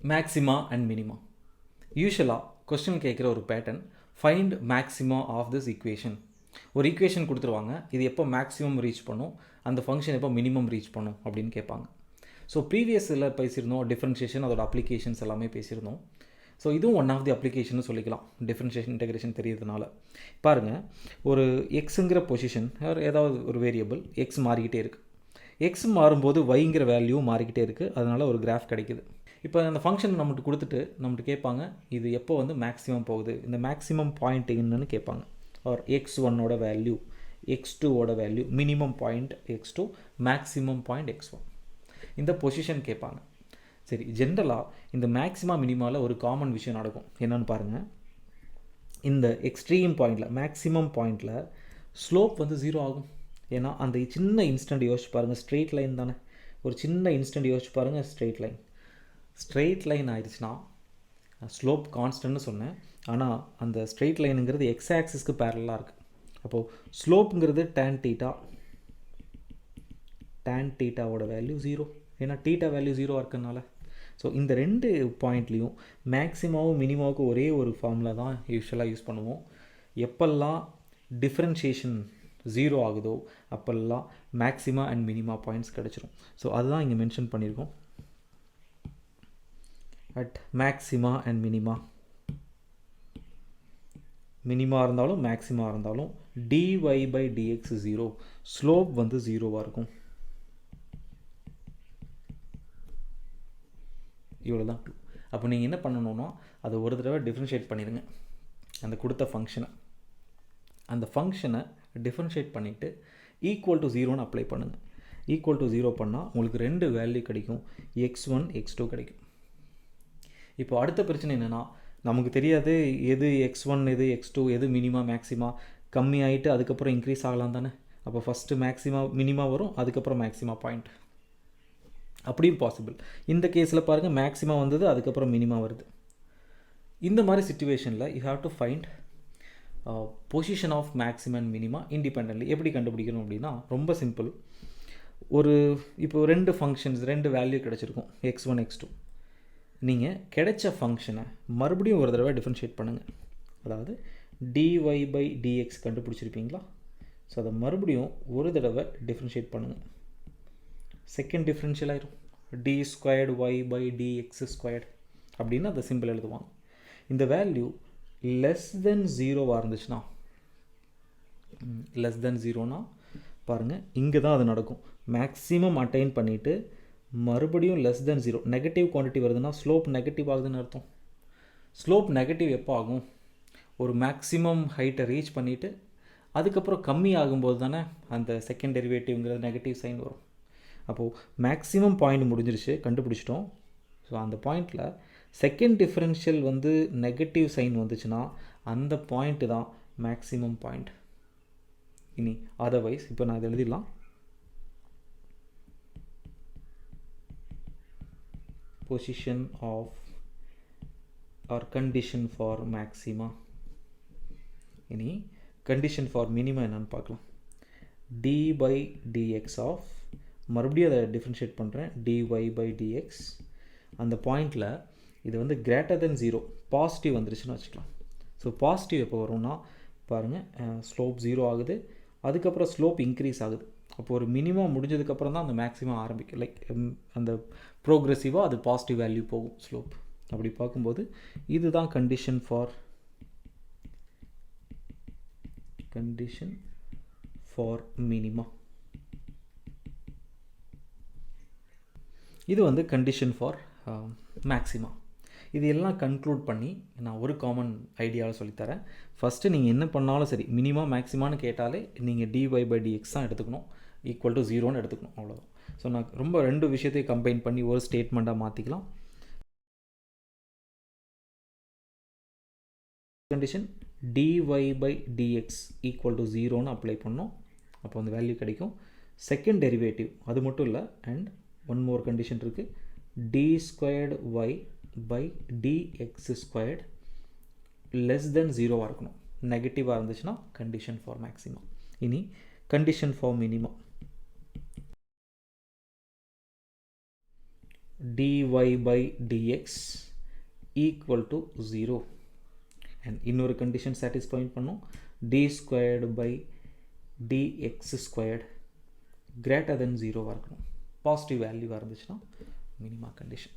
maxima and minima. யூஸ்வலாக question கேட்குற ஒரு pattern, find maxima of this equation. ஒரு ஈக்குவேஷன் கொடுத்துருவாங்க, இது எப்போ மேக்ஸிமம் ரீச் பண்ணும், அந்த ஃபங்க்ஷன் எப்போ மினிமம் ரீச் பண்ணும் அப்படின்னு கேட்பாங்க. ஸோ ப்ரீவியஸில் பேசியிருந்தோம் டிஃப்ரென்ஷியேஷன், அதோட அப்ளிகேஷன்ஸ் எல்லாமே பேசியிருந்தோம். ஸோ இதுவும் ஒன் ஆஃப் தி அப்ளிகேஷன் சொல்லிக்கலாம், டிஃப்ரென்ஷியேஷன் இன்டெகிரேஷன் தெரியறதுனால. பாருங்கள், ஒரு எக்ஸுங்கிற பொசிஷன், ஏதாவது ஒரு வேரியபிள் எக்ஸ் மாறிக்கிட்டே இருக்குது. எக்ஸ் மாறும்போது ஒய்ங்கிற வேல்யூ மாறிக்கிட்டே இருக்குது, அதனால் ஒரு கிராஃப் கிடைக்குது. இப்போ அந்த ஃபங்க்ஷன் நம்மகிட்ட கொடுத்துட்டு நம்மகிட்ட கேட்பாங்க, இது எப்போ வந்து மேக்ஸிமம் போகுது, இந்த மேக்ஸிமம் பாயிண்ட் என்னன்னு கேட்பாங்க. ஆர் x1ஓட வேல்யூ, x2ஓட value, minimum point x2, maximum point x1, இந்த பொசிஷன் கேட்பாங்க. சரி, ஜென்ரலாக இந்த மேக்ஸிமா மினிமாவில் ஒரு காமன் விஷயம் நடக்கும். என்னென்னு பாருங்கள், இந்த எக்ஸ்ட்ரீம் பாயிண்டில், மேக்ஸிமம் பாயிண்டில் ஸ்லோப் வந்து 0 ஆகும். ஏன்னா அந்த சின்ன இன்ஸ்டன்ட் யோசிச்சு பாருங்கள், ஸ்ட்ரெயிட் லைன் தானே, ஒரு சின்ன இன்ஸ்டன்ட் யோசிச்சு பாருங்கள், ஸ்ட்ரெயிட் லைன் ஆயிடுச்சுன்னா ஸ்லோப் கான்ஸ்டன்ட்னு சொன்னேன். ஆனால் அந்த ஸ்ட்ரெயிட் லைனுங்கிறது எக்ஸ் ஆக்சிஸ்க்கு பேரலாக இருக்குது. அப்போது ஸ்லோப்புங்கிறது tan தீட்டாவோட வேல்யூ 0, ஏன்னா தீட்டா வேல்யூ 0 இருக்கனால. ஸோ இந்த ரெண்டு பாயிண்ட்லேயும் மேக்ஸிமாவும் மினிமாவுக்கும் ஒரே ஒரு ஃபார்முலா தான் யூஸ்வலாக யூஸ் பண்ணுவோம். எப்பெல்லாம் டிஃப்ரென்ஷியேஷன் 0 ஆகுதோ அப்போல்லாம் மேக்ஸிமா அண்ட் மினிமா பாயிண்ட்ஸ் கிடச்சிரும். ஸோ அதுதான் இங்கே மென்ஷன் பண்ணியிருக்கோம். அட் மேக்ஸிமா அண்ட் மினிமா இருந்தாலும் மேக்ஸிமா இருந்தாலும் dy by dx 0, ஸ்லோப் வந்து 0வாக இருக்கும். இவ்வளோ தான். அப்போ நீங்கள் என்ன பண்ணணுன்னா, அதை ஒரு தடவை டிஃப்ரென்ஷியேட் பண்ணிடுங்க அந்த கொடுத்த ஃபங்க்ஷனை. அந்த ஃபங்க்ஷனை டிஃப்ரென்ஷியேட் பண்ணிவிட்டு ஈக்குவல் டு 0ன்னு அப்ளை பண்ணுங்கள். ஈக்குவல் டு 0 பண்ணால் உங்களுக்கு ரெண்டு வேல்யூ கிடைக்கும், x1 x2 கிடைக்கும். இப்போ அடுத்த பிரச்சனை என்னென்னா, நமக்கு தெரியாது எது x1 எது x2 எது மினிமா மேக்ஸிமா. கம்மி ஆகிட்டு அதுக்கப்புறம் இன்க்ரீஸ் ஆகலாம் தானே. அப்போ ஃபஸ்ட்டு மேக்ஸிமா மினிமா வரும், அதுக்கப்புறம் மேக்ஸிமா பாயிண்ட். அப்படியும் பாசிபிள். இந்த கேஸில் பாருங்கள், மேக்ஸிமா வந்தது, அதுக்கப்புறம் மினிமா வருது. இந்த மாதிரி சிச்சுவேஷனில் you have to find position of maximum and minima independently. எப்படி கண்டுபிடிக்கணும் அப்படின்னா ரொம்ப சிம்பிள். இப்போ ரெண்டு ஃபங்க்ஷன்ஸ், ரெண்டு வேல்யூ கிடச்சிருக்கும், x1 x2. நீங்கள் கிடைச்ச ஃபங்க்ஷனை மறுபடியும் ஒரு தடவை டிஃப்ரென்ஷியேட் பண்ணுங்கள். அதாவது dy by dx கண்டுபிடிச்சிருப்பீங்களா, ஸோ அதை மறுபடியும் ஒரு தடவை டிஃப்ரென்ஷியேட் பண்ணுங்கள். செகண்ட் டிஃப்ரென்ஷியல் ஆயிரும், d squared y by dx squared அப்படின்னு அந்த சிம்பிள் எழுதுவாங்க. இந்த வேல்யூ லெஸ் தென் 0வாக இருந்துச்சுன்னா, லெஸ் தென் 0னா பாருங்கள், இங்கே தான் அது நடக்கும். மேக்ஸிமம் அட்டைன் பண்ணிவிட்டு மறுபடியும் லெஸ் தென் 0, நெகட்டிவ் குவான்டிட்டி வருதுன்னா ஸ்லோப் நெகட்டிவ் ஆகுதுன்னு அர்த்தம். ஸ்லோப் நெகட்டிவ் எப்போ ஆகும், ஒரு மேக்ஸிமம் ஹைட்டை ரீச் பண்ணிவிட்டு அதுக்கப்புறம் கம்மி ஆகும்போது தானே அந்த செகண்ட் டெரிவேட்டிவ்ங்கிறது நெகட்டிவ் சைன் வரும். அப்போது மேக்ஸிமம் பாயிண்ட் முடிஞ்சிருச்சு, கண்டுபிடிச்சிட்டோம். ஸோ அந்த பாயிண்டில் செகண்ட் டிஃப்ரென்ஷியல் வந்து நெகட்டிவ் சைன் வந்துச்சுன்னா அந்த பாயிண்ட்டு தான் மேக்ஸிமம் பாயிண்ட். இனி அதர்வைஸ் இப்போ நான் இதை எழுதிடலாம். Position of or condition for maxima. இனி கண்டிஷன் ஃபார் மினிமா என்னன்னு பார்க்கலாம். dy by dx ஆஃப், மறுபடியும் அதை டிஃப்ரென்ஷியேட் பண்ணுறேன், dy by dx. அந்த பாயிண்டில் இது வந்து கிரேட்டர் தென் 0, பாசிட்டிவ் வந்துருச்சுன்னு வச்சுக்கலாம். ஸோ பாசிட்டிவ் எப்போ வரும்னா பாருங்கள், ஸ்லோப் 0 ஆகுது, அதுக்கப்புறம் ஸ்லோப் இன்க்ரீஸ் ஆகுது. அப்போ ஒரு மினிமம் முடிஞ்சதுக்கப்புறம் தான் அந்த மேக்ஸிமம் ஆரம்பிக்கும். லைக் அந்த ப்ரோக்ரெசிவாக அது பாசிட்டிவ் வேல்யூ போகும் ஸ்லோப். அப்படி பார்க்கும்போது இதுதான் கண்டிஷன் ஃபார் மினிமா. இது வந்து கண்டிஷன் ஃபார் மேக்ஸிமா. இது எல்லாம் கன்க்ளூட் பண்ணி நான் ஒரு காமன் ஐடியாவில் சொல்லித்தரேன். ஃபஸ்ட்டு நீங்கள் என்ன பண்ணாலும் சரி, மினிமா மேக்ஸிமான்னு கேட்டாலே நீங்கள் dy by dx தான் எடுத்துக்கணும், ஈக்குவல் டு 0ன்னு எடுத்துக்கணும், அவ்வளோதான். ஸோ நான் ரொம்ப ரெண்டு விஷயத்தையும் கம்பைன் பண்ணி ஒரு ஸ்டேட்மெண்ட்டாக மாற்றிக்கலாம். Condition dy by dx equal to 0ன்னு அப்ளை பண்ணோம், அப்போ அந்த வேல்யூ கிடைக்கும். செகண்ட் டெரிவேட்டிவ் அது மட்டும் இல்லை, அண்ட் ஒன் மோர் கண்டிஷன் இருக்குது, d squared y by dx squared less then 0வாக இருக்கணும். நெகட்டிவாக இருந்துச்சுன்னா கண்டிஷன் ஃபார் மேக்ஸிமா. இனி condition for minima. dy by dx equal to 0 and இன்னொரு condition satisfy பண்ணும் d squared by dx squared greater than 0 இருக்கணும் positive வேல்யூவாக இருந்துச்சுன்னா மினிமா கண்டிஷன்